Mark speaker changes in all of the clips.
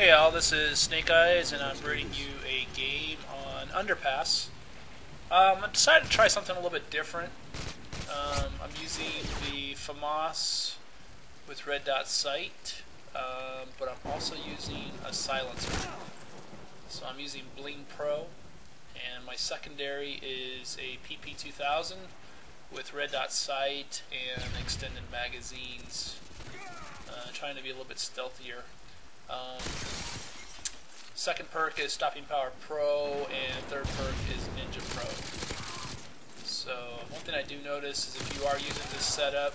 Speaker 1: Hey all, this is Snake Eyes, and I'm bringing you a game on Underpass. I decided to try something a little bit different. I'm using the Famas with red dot sight, but I'm also using a silencer. So I'm using Bling Pro, and my secondary is a PP-2000 with red dot sight and extended magazines. Trying to be a little bit stealthier. Second perk is Stopping Power Pro, and third perk is Ninja Pro. So one thing I do notice is if you are using this setup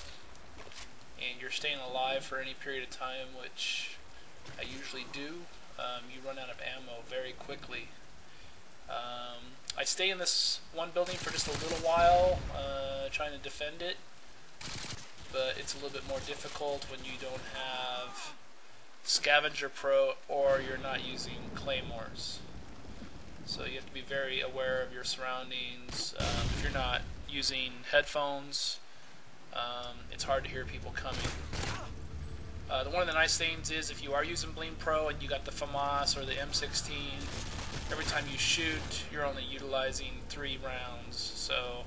Speaker 1: and you're staying alive for any period of time, which I usually do, you run out of ammo very quickly. I stay in this one building for just a little while, trying to defend it, but it's a little bit more difficult when you don't have Scavenger Pro or you're not using claymores. So you have to be very aware of your surroundings. If you're not using headphones, it's hard to hear people coming. One of the nice things is if you are using Bling Pro and you got the Famas or the M16, every time you shoot, you're only utilizing 3 rounds. So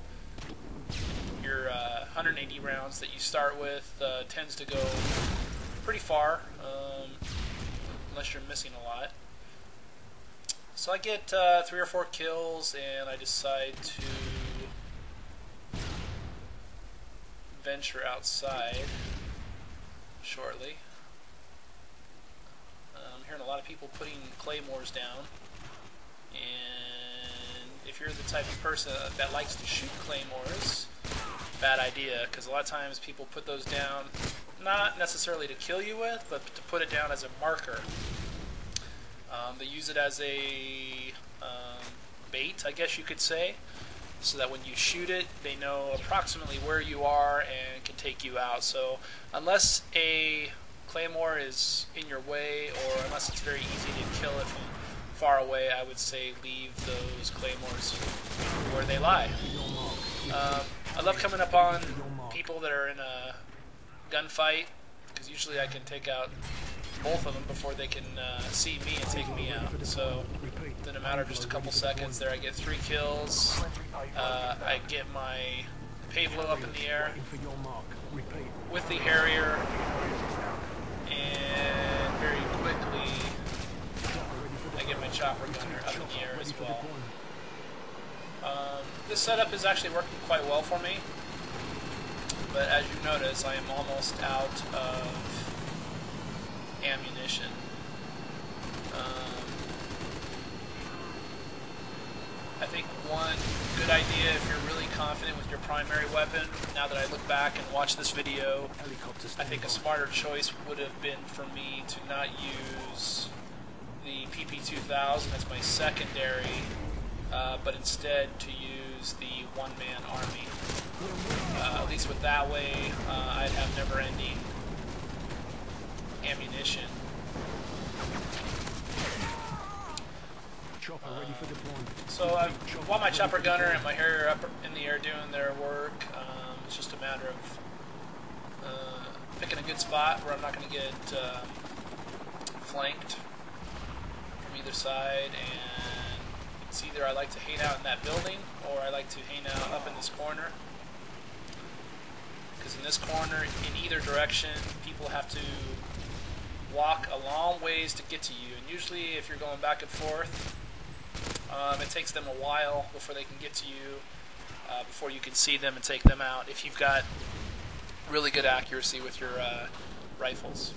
Speaker 1: your 180 rounds that you start with tends to go pretty far, unless you're missing a lot. So I get 3 or 4 kills, and I decide to venture outside shortly. I'm hearing a lot of people putting claymores down, and if you're the type of person that likes to shoot claymores, bad idea, because a lot of times people put those down not necessarily to kill you with, but to put it down as a marker. They use it as a bait, I guess you could say, so that when you shoot it, they know approximately where you are and can take you out. So unless a claymore is in your way, or unless it's very easy to kill it from far away, I would say leave those claymores where they lie. I love coming up on people that are in a gunfight, because usually I can take out both of them before they can see me and take me out. So within a matter of just a couple seconds there, I get 3 kills. I get my Pavlo up in the air with the Harrier, and very quickly I get my chopper gunner up in the air as well. This setup is actually working quite well for me, but as you notice, I am almost out of ammunition. I think one good idea, if you're really confident with your primary weapon, now that I look back and watch this video, I think a smarter choice would have been for me to not use the PP-2000 as my secondary, but instead to use the one-man army. At least with that way, I'd have never-ending ammunition. So while my chopper gunner and my Harrier up in the air doing their work, it's just a matter of picking a good spot where I'm not going to get flanked from either side, and it's either I like to hang out in that building or I like to hang out up in this corner. Because in this corner, in either direction, people have to walk a long ways to get to you, and usually if you're going back and forth, it takes them a while before they can get to you, before you can see them and take them out, if you've got really good accuracy with your rifles.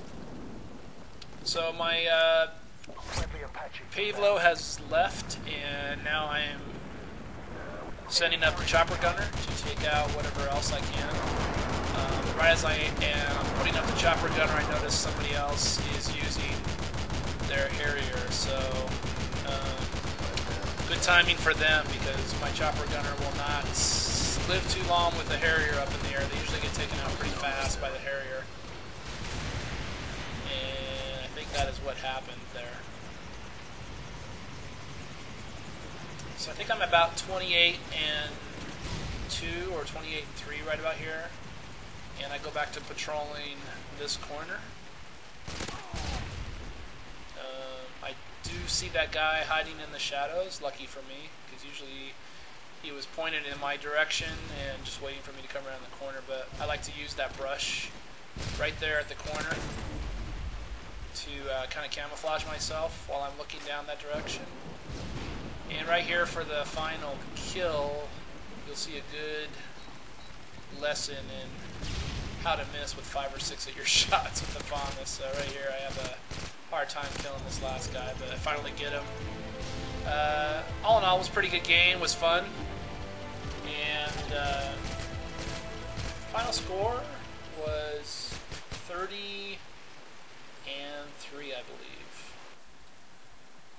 Speaker 1: So my Pavlo has left, and now I am sending up the chopper gunner to take out whatever else I can. Right as I am putting up the chopper gunner, I notice somebody else is using their Harrier, so good timing for them, because my chopper gunner will not live too long with the Harrier up in the air. They usually get taken out pretty fast by the Harrier, and I think that is what happened there. So I think I'm about 28 and 2 or 28 and 3 right about here. And I go back to patrolling this corner. see that guy hiding in the shadows. Lucky for me, because usually he was pointed in my direction and just waiting for me to come around the corner. But I like to use that brush right there at the corner to kind of camouflage myself while I'm looking down that direction. And right here for the final kill, you'll see a good lesson in how to miss with 5 or 6 of your shots with the Famas. So right here I have a hard time killing this last guy, but I finally get him. All in all, it was a pretty good game, was fun. And final score was 30-3, I believe.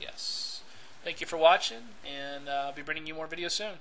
Speaker 1: Yes. Thank you for watching, and I'll be bringing you more videos soon.